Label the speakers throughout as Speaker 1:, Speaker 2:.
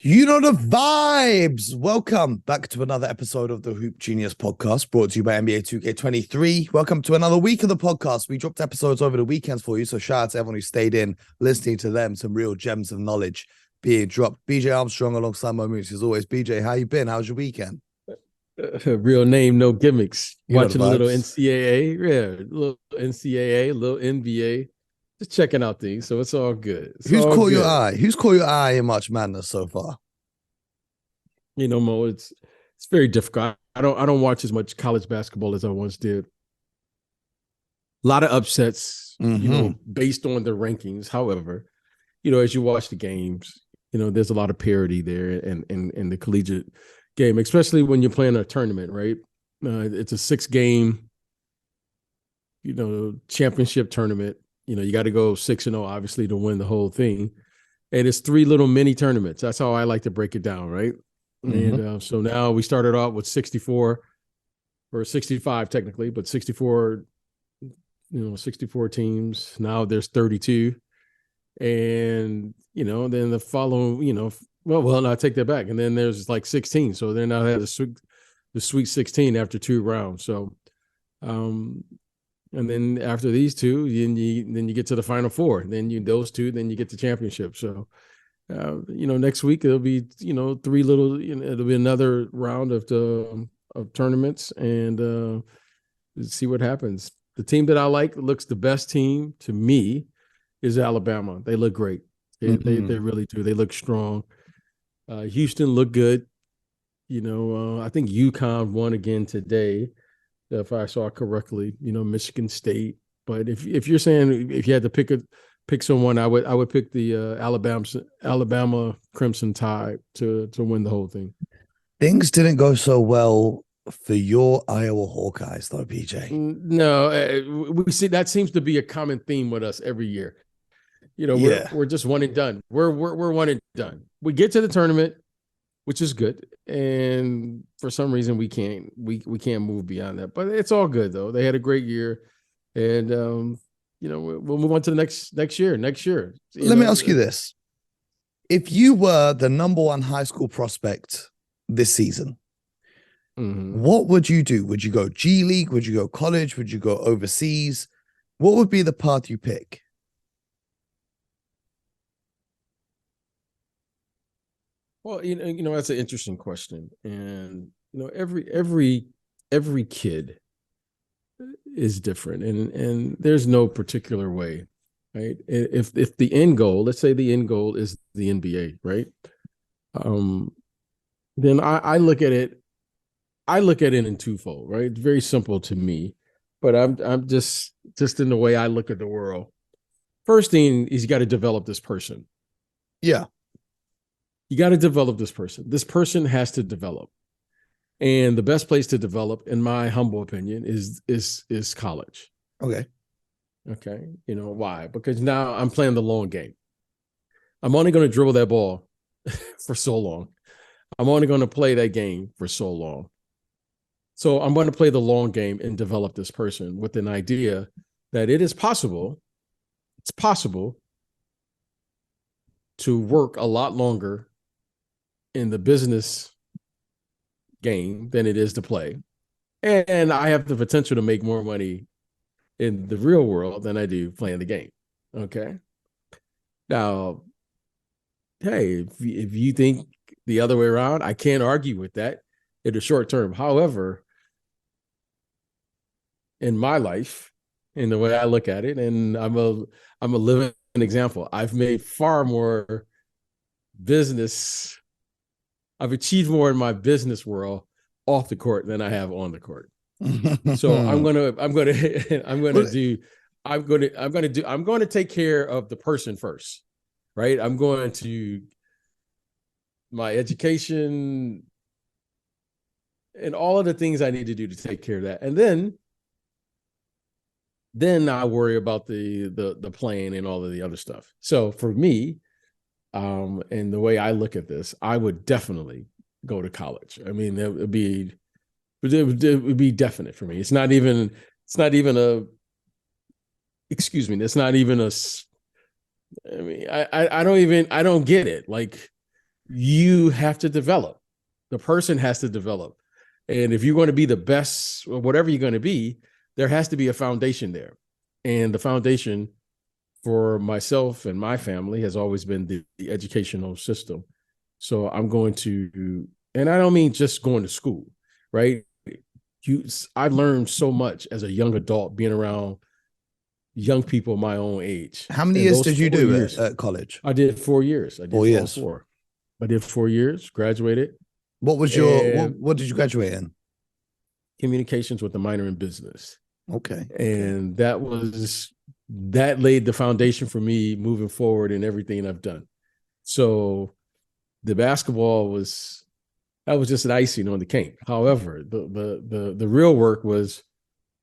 Speaker 1: You know the vibes. Welcome back to another episode of the Hoop Genius podcast brought to you by NBA 2K23. Welcome to another week of the podcast. We dropped episodes over the weekends for you, so shout out to everyone who stayed in listening to them. Some real gems of knowledge being dropped. BJ Armstrong alongside my moods as always. BJ, how you been? How's your weekend?
Speaker 2: Real name, no gimmicks.
Speaker 1: You know the
Speaker 2: Watching a little
Speaker 1: vibes.
Speaker 2: NCAA, yeah, a little NCAA, a little NBA, just checking out things. So it's all good. It's
Speaker 1: Who's
Speaker 2: all
Speaker 1: caught your
Speaker 2: good.
Speaker 1: eye? Who's caught your eye in March Madness so far?
Speaker 2: Mo, it's very difficult. I don't watch as much college basketball as I once did. A lot of upsets,
Speaker 1: Mm-hmm.
Speaker 2: based on the rankings. However, as you watch the games, there's a lot of parity there in the collegiate game, especially when you're playing a tournament, right? It's a 6 game, championship tournament. You got to go 6-0, obviously, to win the whole thing. And it's 3 little mini tournaments. That's how I like to break it down, right?
Speaker 1: Mm-hmm.
Speaker 2: And so now we started off with 64 or 65 technically, but 64, 64 teams. Now there's 32. And, then the following, no, I take that back. And then there's like 16. So then I had the Sweet 16 after 2 rounds. So, and then after these two, then you get to the Final Four. Those two, then you get the championship. So, next week it'll be 3 little. It'll be another round of tournaments, and see what happens. The team that I like looks the best team to me is Alabama. They look great. They
Speaker 1: Mm-hmm.
Speaker 2: really do. They look strong. Houston looked good. I think UConn won again today, if I saw correctly. Michigan State. But if you're saying if you had to pick someone, I would pick the Alabama Crimson Tide to win the whole thing.
Speaker 1: Things didn't go so well for your Iowa Hawkeyes, though, BJ.
Speaker 2: No, we see that seems to be a common theme with us every year. We're
Speaker 1: Yeah.
Speaker 2: we're just one and done. We're one and done. We get to the tournament, which is good, and for some reason we can't move beyond that. But it's all good though. They had a great year, and we'll move on to the next year. Next year,
Speaker 1: Let me ask you this. If you were the number one high school prospect this season,
Speaker 2: mm-hmm.
Speaker 1: what would you do? Would you go G League? Would you go college? Would you go overseas? What would be the path you pick?
Speaker 2: Well, that's an interesting question, and every kid is different, and there's no particular way, right? If the end goal, let's say the end goal is the NBA, right? Um, then I look at it. I look at it in twofold, right? It's very simple to me, but I'm just in the way I look at the world. First thing is you got to develop this person.
Speaker 1: Yeah.
Speaker 2: You got to develop this person. This person has to develop. And the best place to develop, in my humble opinion, is college.
Speaker 1: Okay.
Speaker 2: Okay. Why? Because now I'm playing the long game. I'm only going to dribble that ball for so long. I'm only going to play that game for so long. So I'm going to play the long game and develop this person with an idea that it's possible to work a lot longer in the business game than it is to play. And I have the potential to make more money in the real world than I do playing the game. Okay. Now, hey, if you think the other way around, I can't argue with that in the short term. However, in my life, in the way I look at it, and I'm a living example. I've made far more business. I've achieved more in my business world off the court than I have on the court. So I'm gonna
Speaker 1: Well,
Speaker 2: take care of the person first, right? I'm going to my education and all of the things I need to do to take care of that, and then I worry about the playing and all of the other stuff. So for me, and the way I look at this, I would definitely go to college. I mean, it would be definite for me. It's not even a, excuse me, it's not even a, I mean, I don't get it. Like, you have to develop. The person has to develop. And if you're going to be the best or whatever you're going to be, there has to be a foundation there. And the foundation for myself and my family has always been the educational system. So I'm going to, and I don't mean just going to school, right? I learned so much as a young adult being around young people my own age.
Speaker 1: How many years did you do at college?
Speaker 2: I did 4 years. I did
Speaker 1: 4 years.
Speaker 2: all 4. I did 4 years, graduated.
Speaker 1: What was your, what did you graduate in?
Speaker 2: Communications with a minor in business.
Speaker 1: Okay.
Speaker 2: And that laid the foundation for me moving forward in everything I've done. So the basketball was just an icing on the cake. However, the real work was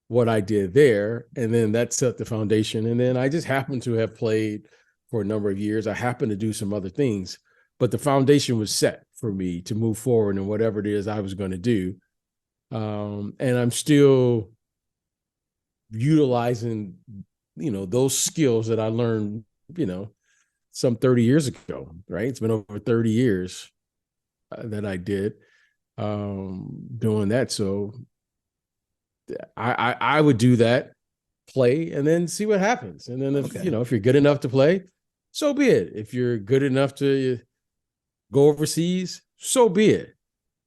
Speaker 2: what I did there. And then that set the foundation. And then I just happened to have played for a number of years. I happened to do some other things, but the foundation was set for me to move forward in whatever it is I was going to do. And I'm still utilizing, those skills that I learned, some 30 years ago, right? It's been over 30 years that I did doing that. So I would do that, play, and then see what happens. And then if you're good enough to play, so be it. If you're good enough to go overseas, so be it.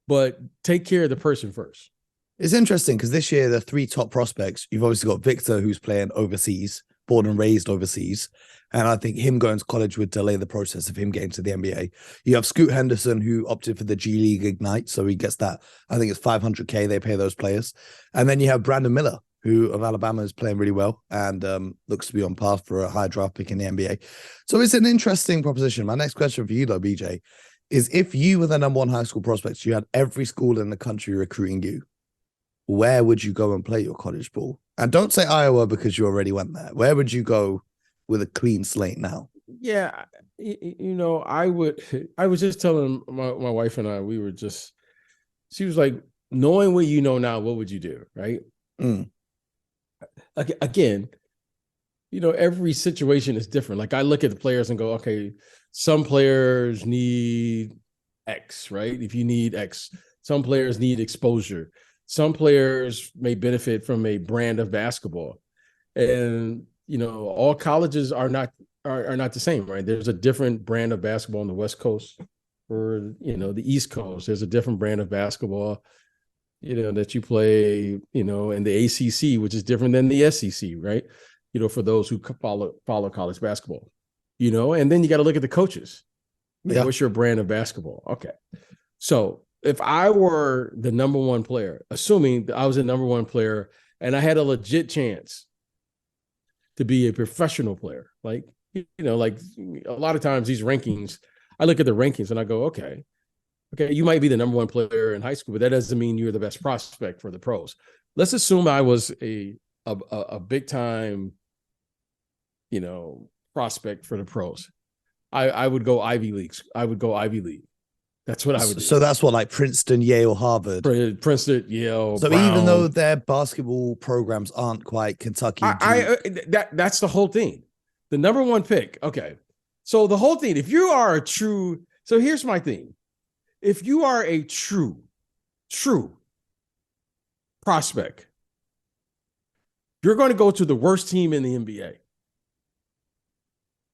Speaker 2: But take care of the person first.
Speaker 1: It's interesting because this year, the 3 top prospects, you've obviously got Victor, who's playing overseas, born and raised overseas. And I think him going to college would delay the process of him getting to the NBA. You have Scoot Henderson, who opted for the G League Ignite. So he gets that. I think it's $500K they pay those players. And then you have Brandon Miller, who of Alabama is playing really well and looks to be on path for a high draft pick in the NBA. So it's an interesting proposition. My next question for you, though, BJ, is if you were the number 1 high school prospect, you had every school in the country recruiting you, where would you go and play your college ball? And don't say Iowa because you already went there. Where would you go with a clean slate now?
Speaker 2: Yeah, I was just telling my wife and I, she was like, knowing what you know now, what would you do? Right. Again, every situation is different. Like I look at the players and go, okay, some players need X, right? If you need X, some players need exposure. Some players may benefit from a brand of basketball, and all colleges are not the same, right? There's a different brand of basketball on the West Coast or the East Coast. There's a different brand of basketball, that you play, in the ACC, which is different than the SEC, right? For those who follow college basketball, and then you got to look at the coaches. Yeah. What's your brand of basketball? Okay, so if I were the number 1 player, assuming that I was the number 1 player and I had a legit chance to be a professional player, like a lot of times these rankings, I look at the rankings and I go, okay, you might be the number 1 player in high school, but that doesn't mean you're the best prospect for the pros. Let's assume I was a big time, prospect for the pros. I would go Ivy Leagues. I would go Ivy League. That's what I would do.
Speaker 1: So that's what, like Princeton, Yale, Harvard.
Speaker 2: Princeton, Yale.
Speaker 1: So
Speaker 2: Brown.
Speaker 1: Even though their basketball programs aren't quite Kentucky,
Speaker 2: that's the whole thing. The number 1 pick. Okay. So the whole thing, if you are a true, so here's my thing. If you are a true prospect, you're going to go to the worst team in the NBA.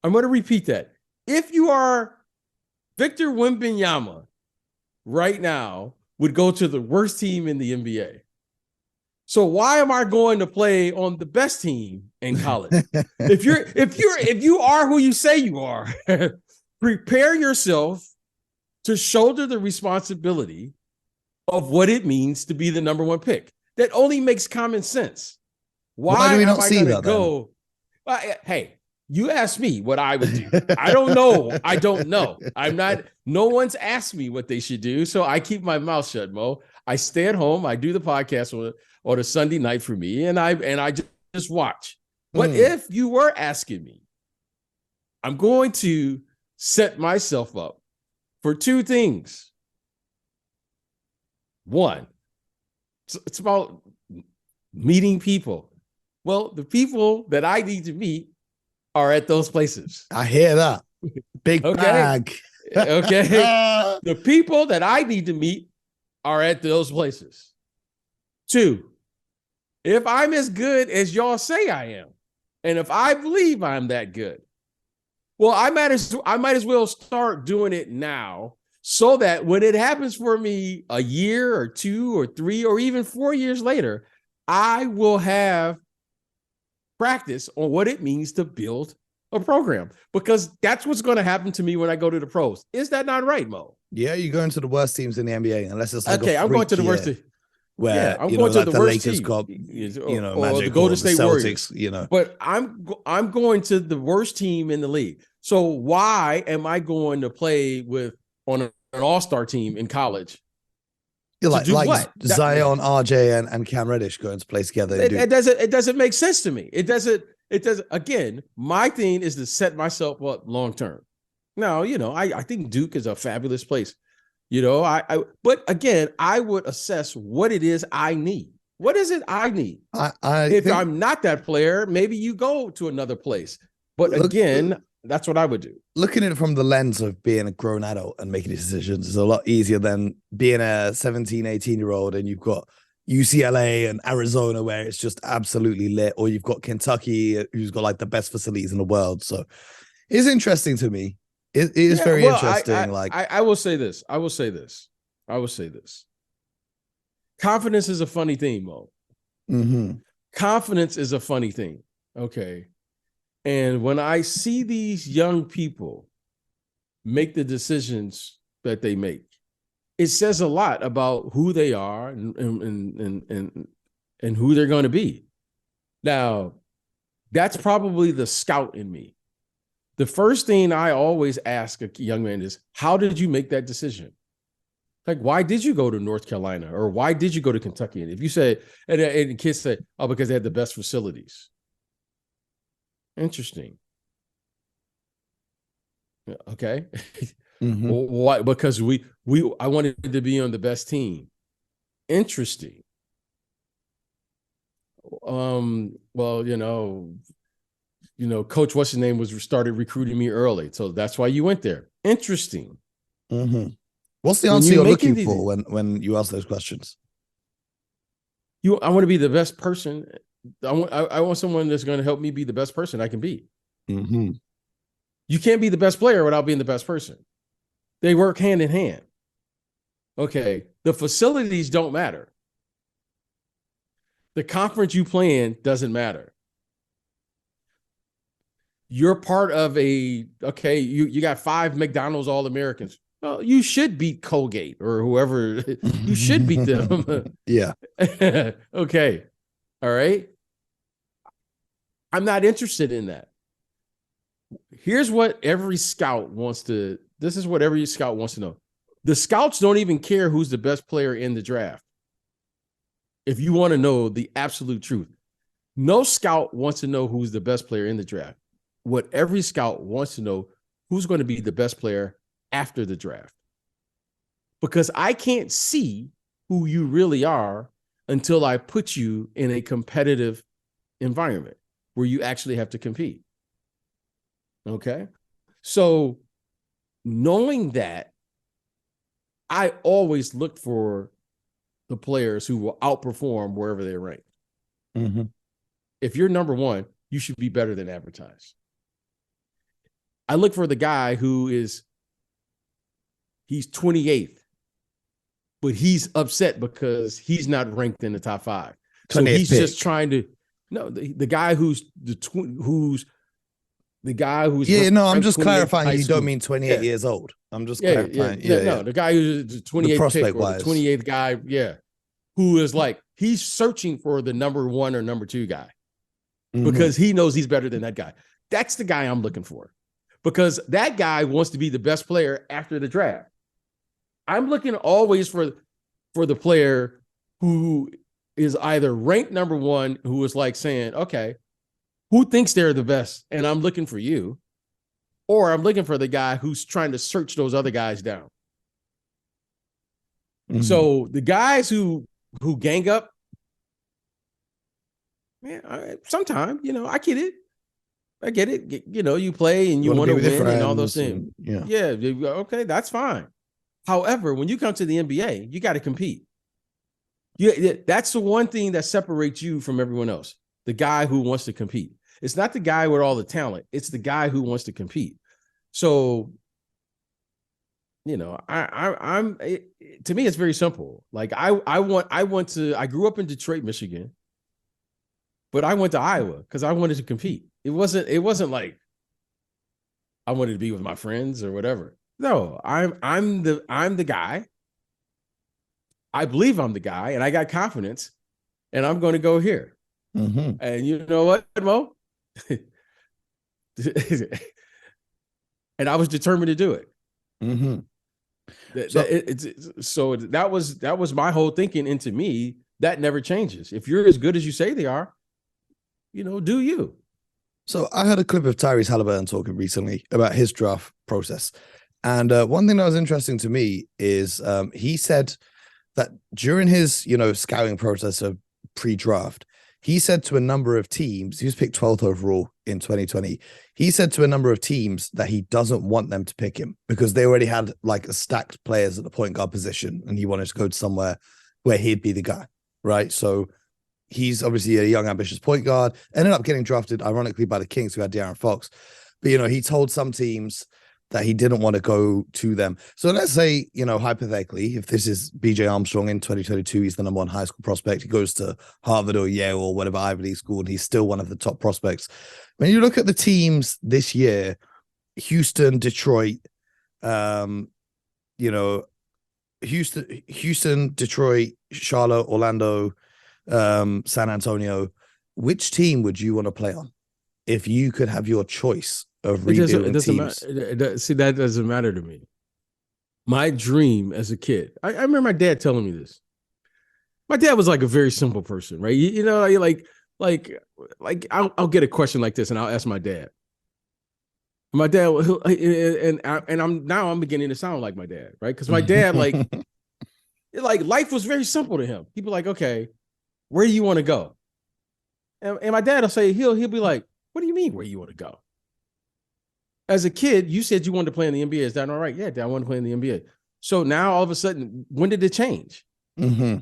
Speaker 2: I'm going to repeat that. If you are Victor Wembenyama right now would go to the worst team in the NBA. So why am I going to play on the best team in college? if you are who you say you are, prepare yourself to shoulder the responsibility of what it means to be the number 1 pick. That only makes common sense. Why do we not see that? Go? Hey, you asked me what I would do. I don't know. I don't know. No one's asked me what they should do. So I keep my mouth shut, Mo. I stay at home. I do the podcast on a Sunday night for me. And I just watch. What if you were asking me? I'm going to set myself up for 2 things. 1, it's about meeting people. Well, the people that I need to meet are at those places.
Speaker 1: I hear that. Big bag.
Speaker 2: Okay. The people that I need to meet are at those places. 2, if I'm as good as y'all say I am, and if I believe I'm that good, well, I might as well start doing it now, so that when it happens for me a year or 2 or 3 or even 4 years later, I will have practice on what it means to build a program, because that's what's going to happen to me when I go to the pros. Is that not right, Mo?
Speaker 1: Yeah, you're going to the worst teams in the NBA, unless it's like
Speaker 2: Okay,
Speaker 1: a
Speaker 2: I'm going
Speaker 1: freak
Speaker 2: to the
Speaker 1: year
Speaker 2: worst team.
Speaker 1: where,
Speaker 2: Yeah, I'm
Speaker 1: you know,
Speaker 2: going to
Speaker 1: like
Speaker 2: the
Speaker 1: the
Speaker 2: worst
Speaker 1: Lakers
Speaker 2: team,
Speaker 1: got,
Speaker 2: or
Speaker 1: Magic
Speaker 2: the Golden
Speaker 1: or the
Speaker 2: State
Speaker 1: Celtics,
Speaker 2: Warriors. But I'm going to the worst team in the league. So why am I going to play on an all-star team in college?
Speaker 1: You're
Speaker 2: To
Speaker 1: like
Speaker 2: do what?
Speaker 1: Zion, RJ, and Cam Reddish going to play together.
Speaker 2: It doesn't make sense to me. It doesn't. Again, my thing is to set myself up long term. Now, I think Duke is a fabulous place. But again, I would assess what it is I need. What is it I need? If I'm not that player, maybe you go to another place. But again, that's what I would do.
Speaker 1: Looking at it from the lens of being a grown adult and making decisions is a lot easier than being a 17, 18-year-old and you've got UCLA and Arizona where it's just absolutely lit, or you've got Kentucky who's got like the best facilities in the world. So it's interesting to me. It is very interesting.
Speaker 2: I will say this. Confidence is a funny thing, Mo.
Speaker 1: Mm-hmm.
Speaker 2: Confidence is a funny thing. Okay. And when I see these young people make the decisions that they make, it says a lot about who they are and who they're going to be. Now, that's probably the scout in me. The first thing I always ask a young man is, how did you make that decision? Like, why did you go to North Carolina, or why did you go to Kentucky? And if you say, and the kids say, oh, because they had the best facilities. Interesting. Okay.
Speaker 1: Mm-hmm.
Speaker 2: Why? Because I wanted to be on the best team. Interesting. Well, Coach, what's his name, started recruiting me early, so that's why you went there. Interesting.
Speaker 1: Mm-hmm. What's the answer you're looking for when you ask those questions?
Speaker 2: I want to be the best person. I want someone that's going to help me be the best person I can be.
Speaker 1: Mm-hmm.
Speaker 2: You can't be the best player without being the best person. They work hand in hand. Okay. The facilities don't matter. The conference you play in doesn't matter. You're part of you got 5 McDonald's All-Americans. Well, you should beat Colgate or whoever. You should beat them.
Speaker 1: Yeah.
Speaker 2: Okay. All right. I'm not interested in that. This is what every scout wants to know. The scouts don't even care who's the best player in the draft. If you want to know the absolute truth, no scout wants to know who's the best player in the draft. What every scout wants to know, who's going to be the best player after the draft. Because I can't see who you really are until I put you in a competitive environment where you actually have to compete. Okay. So knowing that, I always look for the players who will outperform wherever they're ranked.
Speaker 1: Mm-hmm.
Speaker 2: If you're number 1, you should be better than advertised. I look for the guy he's 28th, but he's upset because he's not ranked in the top 5. So he's just trying to, the guy who's
Speaker 1: I'm just clarifying. You don't mean 28 years old. I'm just clarifying.
Speaker 2: The guy who's the 28th pick or the 28th guy, who is like, he's searching for the number 1 or number 2 guy because he knows he's better than that guy. That's the guy I'm looking for, because that guy wants to be the best player after the draft. I'm looking always for the player who is either ranked number 1, who is like saying, okay, who thinks they're the best? And I'm looking for you. Or I'm looking for the guy who's trying to search those other guys down. Mm-hmm. So the guys who gang up, sometimes, I get it. I get it. You know, you play and you want to win and all those things. Yeah. Okay, that's fine. However, when you come to the NBA, you got to compete. That's the one thing that separates you from everyone else. The guy who wants to compete. It's not the guy with all the talent. It's the guy who wants to compete. So, you know, to me, it's very simple. Like I grew up in Detroit, Michigan, but I went to Iowa because I wanted to compete. It wasn't like I wanted to be with my friends or whatever. No, I'm the guy. I believe I'm the guy, and I got confidence, and I'm going to go here.
Speaker 1: Mm-hmm.
Speaker 2: And you know what, Mo? And I was determined to do it.
Speaker 1: Mm-hmm.
Speaker 2: So that was my whole thinking. And to me, that never changes. If you're as good as you say they are, you know, do you?
Speaker 1: So I heard a clip of Tyrese Halliburton talking recently about his draft process. And one thing that was interesting to me is he said that during his, you know, scouting process of pre-draft, he said to a number of teams, he was picked 12th overall in 2020. He said to a number of teams that he doesn't want them to pick him because they already had like a stacked players at the point guard position and he wanted to go to somewhere where he'd be the guy, right? So he's obviously a young, ambitious point guard, ended up getting drafted, ironically, by the Kings, who had De'Aaron Fox. But, you know, he told some teams that he didn't want to go to them. So let's say, you know, hypothetically, if this is BJ Armstrong in 2022, he's the number one high school prospect. He goes to Harvard or Yale or whatever Ivy League school, and he's still one of the top prospects. When you look at the teams this year, Houston, Detroit, you know, Houston, Detroit, Charlotte, Orlando, San Antonio, which team would you want to play on if you could have your choice of rebuilding teams?
Speaker 2: See, that doesn't matter to me. My dream as a kid, I remember my dad telling me this. My dad was like a very simple person, right? You know, like I'll get a question like this and I'll ask my dad. My dad, and I'm beginning to sound like my dad, right? Because my dad, like life was very simple to him. He'd be like, okay, where do you want to go? And my dad will say, he'll be like, what do you mean where you want to go? As a kid, you said you wanted to play in the NBA. Is that all right? Yeah, Dad, I want to play in the NBA. So now all of a sudden, when did it change?
Speaker 1: Mm-hmm.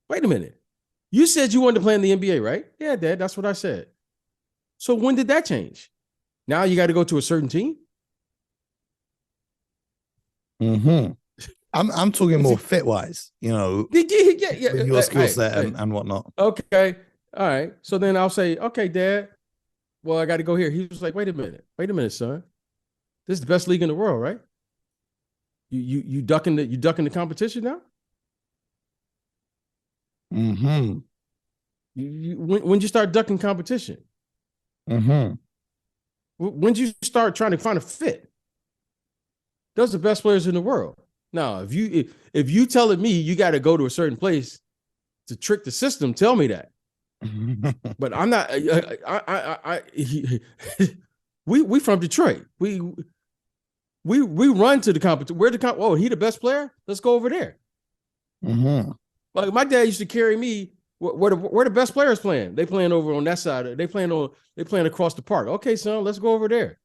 Speaker 2: Wait a minute. You said you wanted to play in the NBA, right? Yeah, Dad, that's what I said. So when did that change? Now you got to go to a certain team?
Speaker 1: Mm-hmm. I'm talking more fit wise, you know, with your skill set and whatnot.
Speaker 2: Okay. All right. So then I'll say, okay, Dad, well, I got to go here. He was like, wait a minute, son. This is the best league in the world, right? You ducking the competition now?
Speaker 1: Mm-hmm.
Speaker 2: When you start ducking competition?
Speaker 1: Mm-hmm.
Speaker 2: When you start trying to find a fit? Those are the best players in the world. Now, if you telling me you got to go to a certain place to trick the system, tell me that. But I'm not. We from Detroit. We run to the competition. Where the oh, he the best player? Let's go over there.
Speaker 1: Mm-hmm.
Speaker 2: Like my dad used to carry me. Where the best players playing? They playing over on that side. They playing across the park. Okay, son, let's go over there.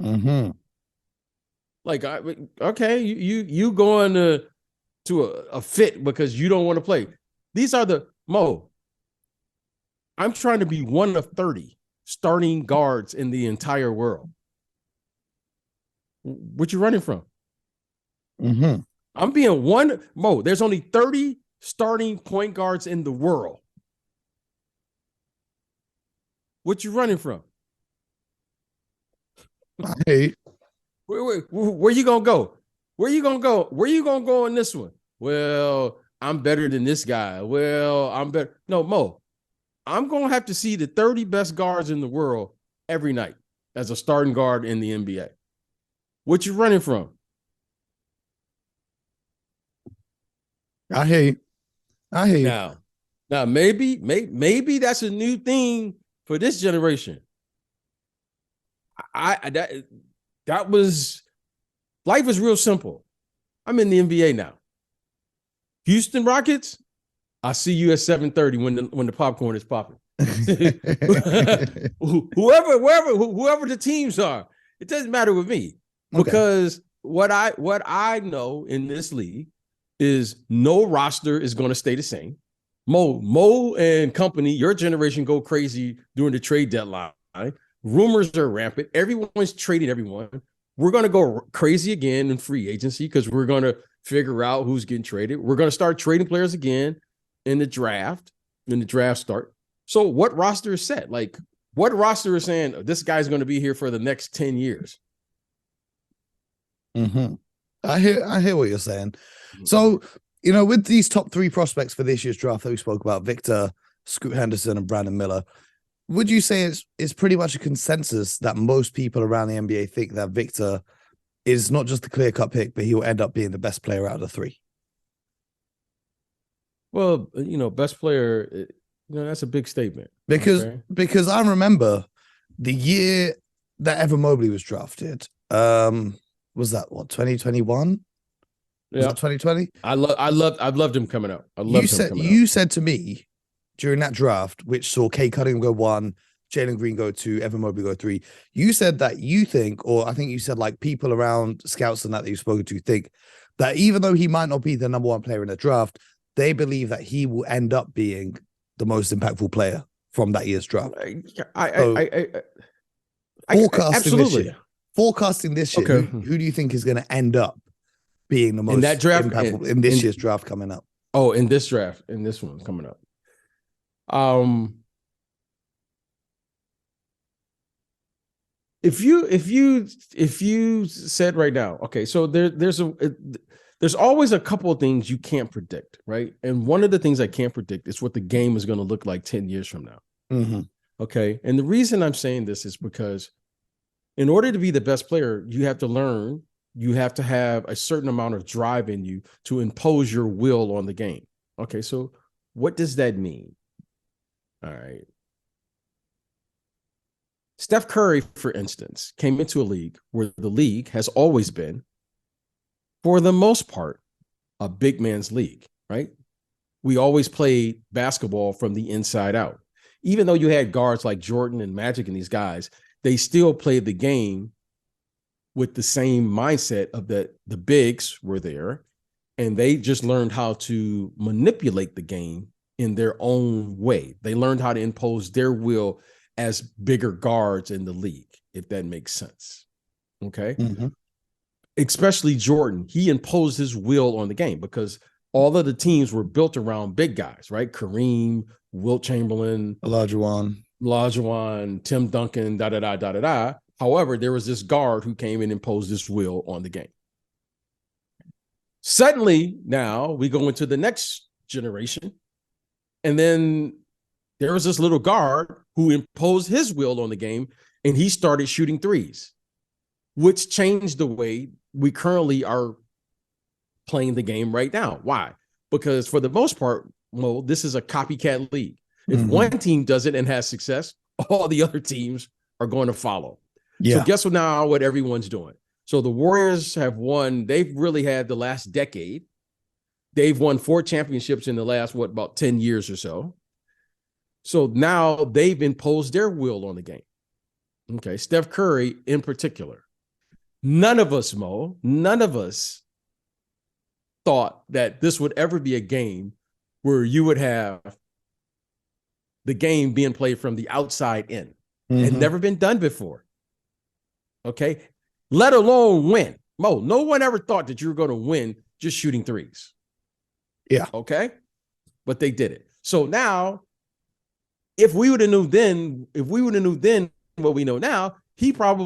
Speaker 1: Mm-hmm.
Speaker 2: Like, okay, you going to a fit because you don't want to play. These are the Mo. I'm trying to be one of 30 starting guards in the entire world. What you running from?
Speaker 1: Mm-hmm.
Speaker 2: I'm being one, Mo. There's only 30 starting point guards in the world. What you running from?
Speaker 1: Hey.
Speaker 2: Where you gonna go? Where you gonna go? Where you gonna go in this one? Well, I'm better than this guy. Well, I'm better. No, Mo. I'm gonna have to see the 30 best guards in the world every night as a starting guard in the NBA. What you running from?
Speaker 1: I hear you.
Speaker 2: Now maybe that's a new thing for this generation. That was life is real simple. I'm in the NBA now. Houston Rockets, I see you at 7:30 when the popcorn is popping. whoever the teams are, it doesn't matter with me because what I know in this league is no roster is going to stay the same. Mo and company, your generation go crazy during the trade deadline. Rumors are rampant. Everyone's trading everyone. We're going to go crazy again in free agency because we're going to figure out who's getting traded. We're going to start trading players again in the draft, when the draft start. So what roster is set? Like, what roster is saying this guy's going to be here for the next 10 years?
Speaker 1: Mm-hmm. I hear what you're saying. So, with these top 3 prospects for this year's draft that we spoke about, Victor, Scoot Henderson, and Brandon Miller, would you say it's pretty much a consensus that most people around the NBA think that Victor is not just a clear-cut pick, but he will end up being the best player out of the 3?
Speaker 2: Well, best player, that's a big statement.
Speaker 1: Because I remember the year that Evan Mobley was drafted. Was that 2021? Yeah, 2020.
Speaker 2: I loved him coming out.
Speaker 1: You said to me during that draft, which saw Kate Cunningham go 1, Jalen Green go 2, Evan Mobley go 3. You said that you think, or I think you said like people around scouts and that you've spoken to think that even though he might not be the number 1 player in the draft, they believe that he will end up being the most impactful player from that year's draft. Forecasting this year,
Speaker 2: okay.
Speaker 1: who do you think is going to end up being the most impactful in this year's draft coming up?
Speaker 2: Oh, in this draft, in this one coming up. If you said right now, okay, so there's always a couple of things you can't predict, right? And one of the things I can't predict is what the game is going to look like 10 years from now.
Speaker 1: Mm-hmm.
Speaker 2: Okay. And the reason I'm saying this is because in order to be the best player, you have to have a certain amount of drive in you to impose your will on the game. Okay. So what does that mean? All right. Steph Curry, for instance, came into a league where the league has always been, for the most part, a big man's league, right? We always played basketball from the inside out. Even though you had guards like Jordan and Magic and these guys, they still played the game with the same mindset of that the bigs were there, and they just learned how to manipulate the game in their own way. They learned how to impose their will as bigger guards in the league, if that makes sense. Okay.
Speaker 1: Mm-hmm.
Speaker 2: Especially Jordan, he imposed his will on the game because all of the teams were built around big guys, right? Kareem, Wilt Chamberlain, Olajuwon, Tim Duncan, da-da-da. However, there was this guard who came and imposed his will on the game. Suddenly, now we go into the next generation, and then there was this little guard who imposed his will on the game, and he started shooting threes, which changed the way we currently are playing the game right now. Why? Because for the most part, Mo, this is a copycat league. If one team does it and has success, all the other teams are going to follow. Yeah. So guess what everyone's doing? So the Warriors have won. They've really had the last decade. They've won 4 championships in the last, about 10 years or so. So now they've imposed their will on the game. Okay. Steph Curry in particular. None of us thought that this would ever be a game where you would have the game being played from the outside in. Mm-hmm. It had never been done before. Okay. Let alone win. Mo, no one ever thought that you were going to win just shooting threes.
Speaker 1: Yeah.
Speaker 2: Okay. But they did it. So now, if we would have knew then what we know now, he would have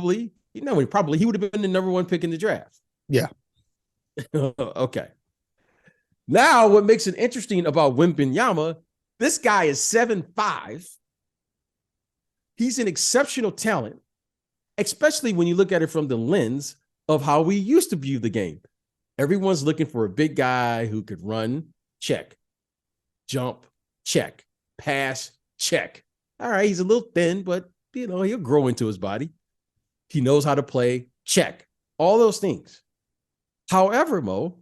Speaker 2: been the number 1 pick in the draft.
Speaker 1: Yeah.
Speaker 2: Okay. Now, what makes it interesting about Wembenyama, this guy is 7'5". He's an exceptional talent, especially when you look at it from the lens of how we used to view the game. Everyone's looking for a big guy who could run, check. Jump, check. Pass, check. All right, he's a little thin, but he'll grow into his body. He knows how to play, check. All those things. However, Mo,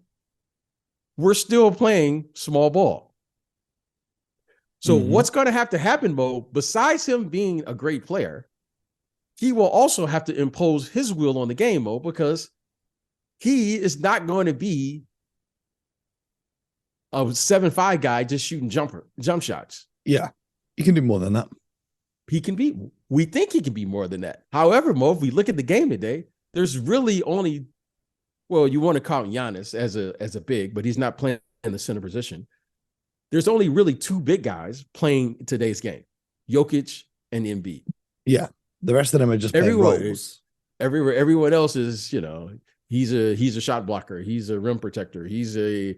Speaker 2: we're still playing small ball. So what's going to happen, Mo, besides him being a great player, he will also have to impose his will on the game, Mo, because he is not going to be a 7'5" guy just shooting jump shots.
Speaker 1: Yeah, he can do more than that.
Speaker 2: We think he can be more than that. However, Mo, if we look at the game today, there's really only, well, you want to count Giannis as a big, but he's not playing in the center position. There's only really two big guys playing today's game, Jokic and Embiid.
Speaker 1: Yeah, the rest of them are just playing roles.
Speaker 2: Everyone else is, he's a shot blocker, he's a rim protector, he's a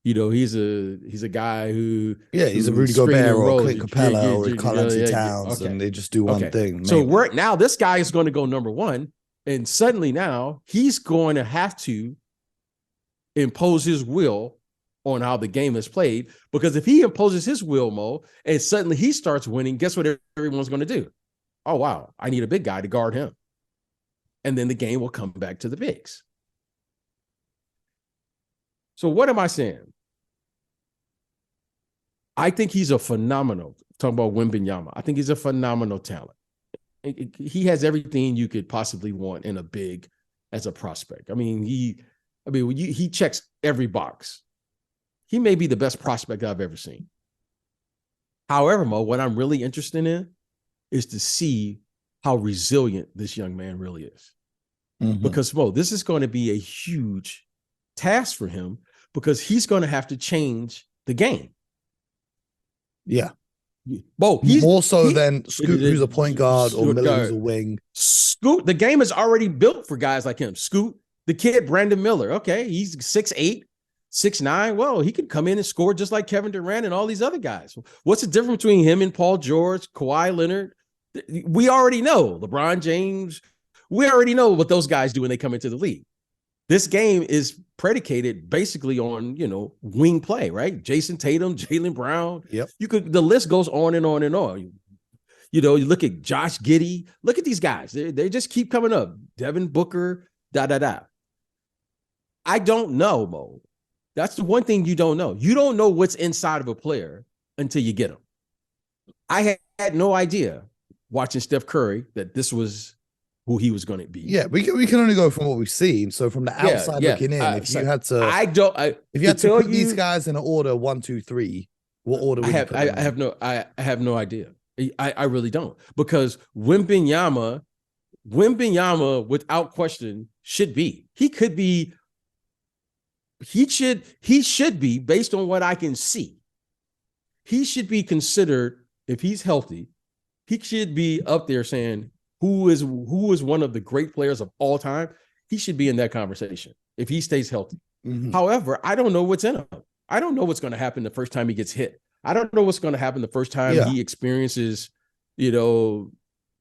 Speaker 2: guy who
Speaker 1: he's a Rudy Gobert or Clint Capella or Karl-Anthony Towns, and they just do one thing. Maybe.
Speaker 2: So now this guy is going to go number one, and suddenly now he's going to have to impose his will on how the game is played, because if he imposes his will, Mo, and suddenly he starts winning, guess what everyone's going to do? Oh, wow, I need a big guy to guard him. And then the game will come back to the bigs. So what am I saying? I think he's a phenomenal, talking about Wembenyama, I think he's a phenomenal talent. He has everything you could possibly want in a big as a prospect. He checks every box. He may be the best prospect I've ever seen. However, Mo, what I'm really interested in is to see how resilient this young man really is. Because, Mo, this is going to be a huge task for him, because he's going to have to change the game.
Speaker 1: Yeah.
Speaker 2: Bo,
Speaker 1: more so than Scoot, who's a point guard, or Miller, who's a wing.
Speaker 2: Scoot, the game is already built for guys like him. Scoot, the kid, Brandon Miller. Okay, he's 6'8", 6'9". Well, he could come in and score just like Kevin Durant and all these other guys. What's the difference between him and Paul George, Kawhi Leonard? We already know. LeBron James. We already know what those guys do when they come into the league. This game is predicated basically on, wing play, right? Jason Tatum, Jaylen Brown.
Speaker 1: Yep.
Speaker 2: The list goes on and on and on. You look at Josh Giddey. Look at these guys. They just keep coming up. Devin Booker, I don't know, Mo. That's the one thing you don't know. You don't know what's inside of a player until you get him. I had no idea watching Steph Curry that this was who he was going to be.
Speaker 1: Yeah, we can only go from what we've seen. So from the outside looking in, if you had to put these guys in an order 1, 2, 3, what order would you put them in?
Speaker 2: I have no idea. I really don't, because Wembenyama, without question, should be. He should be, based on what I can see. He should be considered, if he's healthy, he should be up there saying, who is one of the great players of all time. He should be in that conversation if he stays healthy. However, I don't know what's in him. I don't know what's going to happen the first time he gets hit. I don't know what's going to happen the first time he experiences,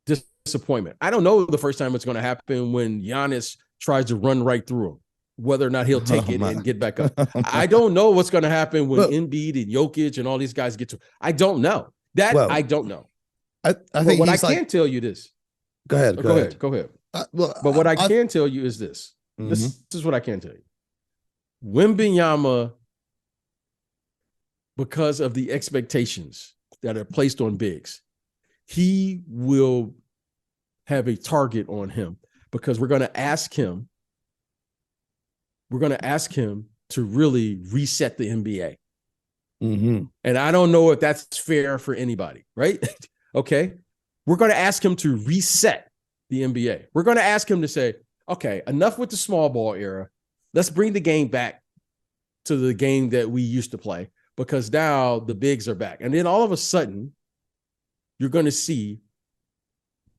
Speaker 2: disappointment. I don't know the first time it's going to happen when Giannis tries to run right through him, whether or not he'll take it and get back up. I don't know what's going to happen when Embiid and Jokic and all these guys get to. I don't know. I don't know.
Speaker 1: I think
Speaker 2: what I can tell you this.
Speaker 1: Go ahead.
Speaker 2: Go ahead. But what I can tell you is this. This is what I can tell you. Wembenyama, because of the expectations that are placed on bigs, he will have a target on him, because we're going to ask him to really reset the NBA. And I don't know if that's fair for anybody, right? Okay. We're going to ask him to reset the NBA. We're going to ask him to say, okay, enough with the small ball era. Let's bring the game back to the game that we used to play, because now the bigs are back. And then all of a sudden, you're going to see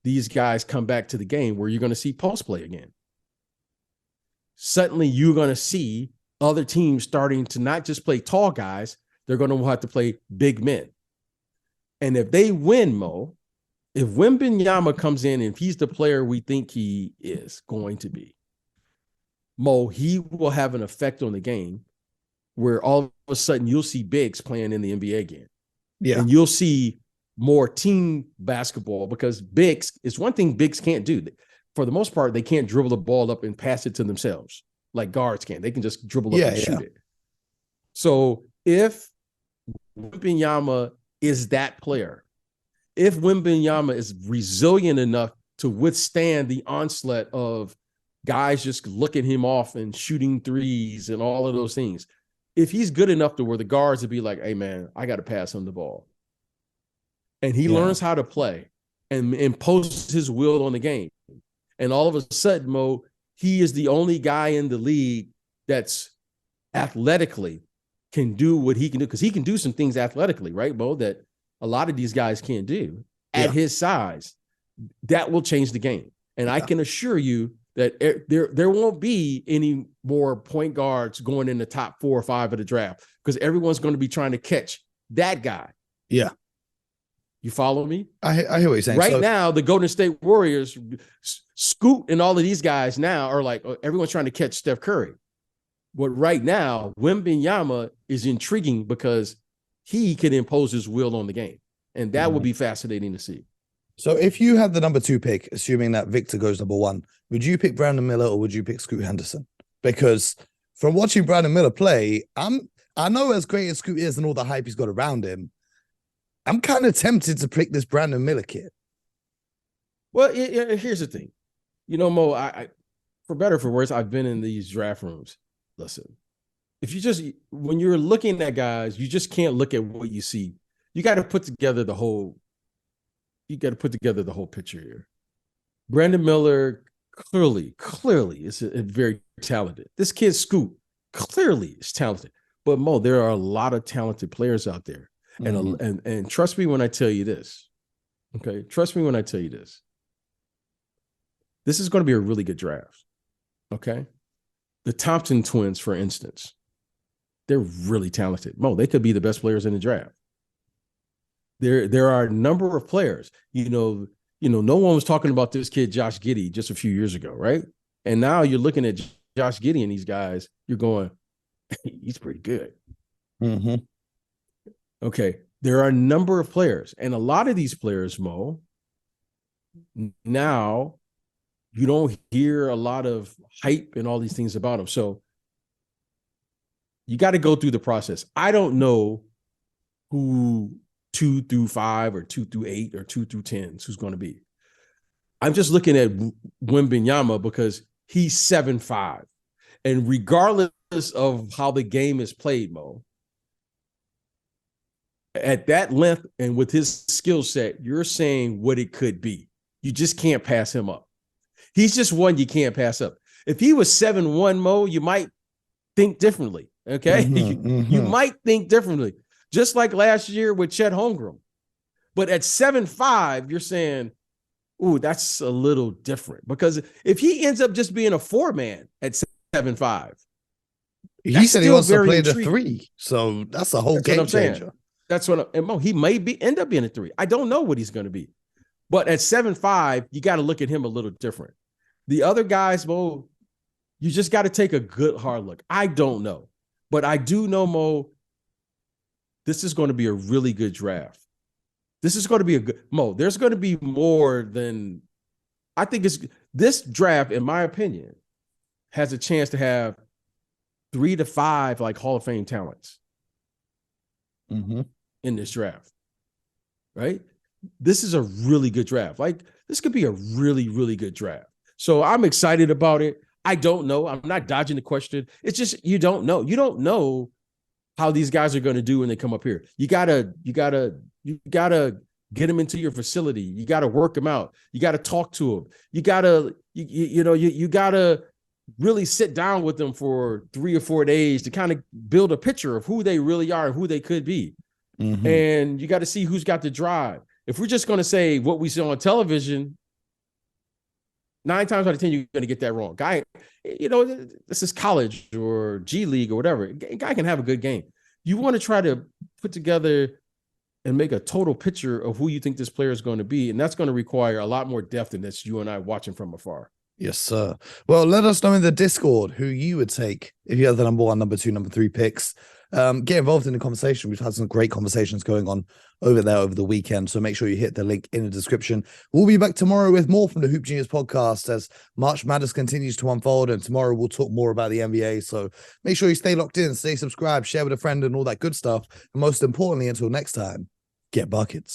Speaker 2: these guys come back to the game where you're going to see post play again. Suddenly, you're going to see other teams starting to not just play tall guys, they're going to have to play big men. And if they win, Mo, if Wembenyama comes in and if he's the player we think he is going to be, Mo, he will have an effect on the game where all of a sudden you'll see bigs playing in the NBA again. Yeah. And you'll see more team basketball, because bigs is one thing bigs can't do. For the most part, they can't dribble the ball up and pass it to themselves like guards can. They can just dribble up and shoot it. So if Wembenyama is that player. If Wembenyama is resilient enough to withstand the onslaught of guys just looking him off and shooting threes and all of those things, if he's good enough to where the guards would be like, hey, man, I got to pass him the ball. And he learns how to play and imposes his will on the game. And all of a sudden, Mo, he is the only guy in the league that's athletically can do what he can do, because he can do some things athletically, right, Mo, that a lot of these guys can't do at his size. That will change the game. And I can assure you that there won't be any more point guards going in the top 4 or 5 of the draft, because everyone's going to be trying to catch that guy.
Speaker 1: Yeah.
Speaker 2: You follow me?
Speaker 1: I hear what you're saying.
Speaker 2: Right now, the Golden State Warriors, Scoot and all of these guys now are like, everyone's trying to catch Steph Curry. But right now, Wembenyama is intriguing because he can impose his will on the game. And that would be fascinating to see.
Speaker 1: So if you had the number 2 pick, assuming that Victor goes number 1, would you pick Brandon Miller or would you pick Scoot Henderson? Because from watching Brandon Miller play, I know as great as Scoot is and all the hype he's got around him, I'm kind of tempted to pick this Brandon Miller kid.
Speaker 2: Well, here's the thing. You know, Mo, I for better or for worse, I've been in these draft rooms. Listen, when you're looking at guys, you just can't look at what you see. You got to put together the whole picture here. Brandon Miller clearly is a very talented. This kid Scoot clearly is talented. But Mo, there are a lot of talented players out there. And trust me when I tell you this. Okay. Trust me when I tell you this. This is going to be a really good draft. Okay. The Thompson twins, for instance, they're really talented. Mo, they could be the best players in the draft. There are a number of players. You know, no one was talking about this kid, Josh Giddey, just a few years ago, right? And now you're looking at Josh Giddey and these guys, you're going, he's pretty good. Okay. There are a number of players, and a lot of these players, Mo, now you don't hear a lot of hype and all these things about them. So you got to go through the process. I don't know who 2 through 5 or 2 through 8 or 2 through 10 who's going to be. I'm just looking at Wembenyama because he's 7'5". And regardless of how the game is played, Mo, at that length and with his skill set, you're saying what it could be. You just can't pass him up. He's just one you can't pass up. If he was 7'1", Mo, you might think differently, okay? You might think differently, just like last year with Chet Holmgren. But at 7'5", you're saying, ooh, that's a little different. Because if he ends up just being a 4-man at 7'5",
Speaker 1: he said he wants to play the 3, so that's a whole game changer.
Speaker 2: That's what Mo, he may end up being a 3. I don't know what he's going to be. But at 7'5", you got to look at him a little different. The other guys, Mo, you just got to take a good hard look. I don't know. But I do know, Mo, this is going to be a really good draft. This is going to be a good, Mo, there's going to be more than, I think this draft, in my opinion, has a chance to have 3 to 5 like Hall of Fame talents in this draft, right? This is a really good draft. Like, this could be a really, really good draft. So I'm excited about it. I don't know. I'm not dodging the question. It's just, you don't know. You don't know how these guys are going to do when they come up here. You gotta get them into your facility. You gotta work them out. You gotta talk to them. You gotta really sit down with them for 3 or 4 days to kind of build a picture of who they really are and who they could be. And you got to see who's got the drive. If we're just going to say what we see on television, 9 times out of 10, you're going to get that wrong. Guy, this is college or G League or whatever. A guy can have a good game. You want to try to put together and make a total picture of who you think this player is going to be. And that's going to require a lot more depth than that's you and I watching from afar.
Speaker 1: Yes, sir. Well, let us know in the Discord who you would take if you had the number 1, number 2, number 3 picks. Get involved in the conversation. We've had some great conversations going on over there over the weekend, so make sure you hit the link in the description. We'll be back tomorrow with more from the Hoop Genius podcast as March Madness continues to unfold, and tomorrow we'll talk more about the NBA. So make sure you stay locked in, stay subscribed, share with a friend, and all that good stuff. And most importantly, until next time, get buckets.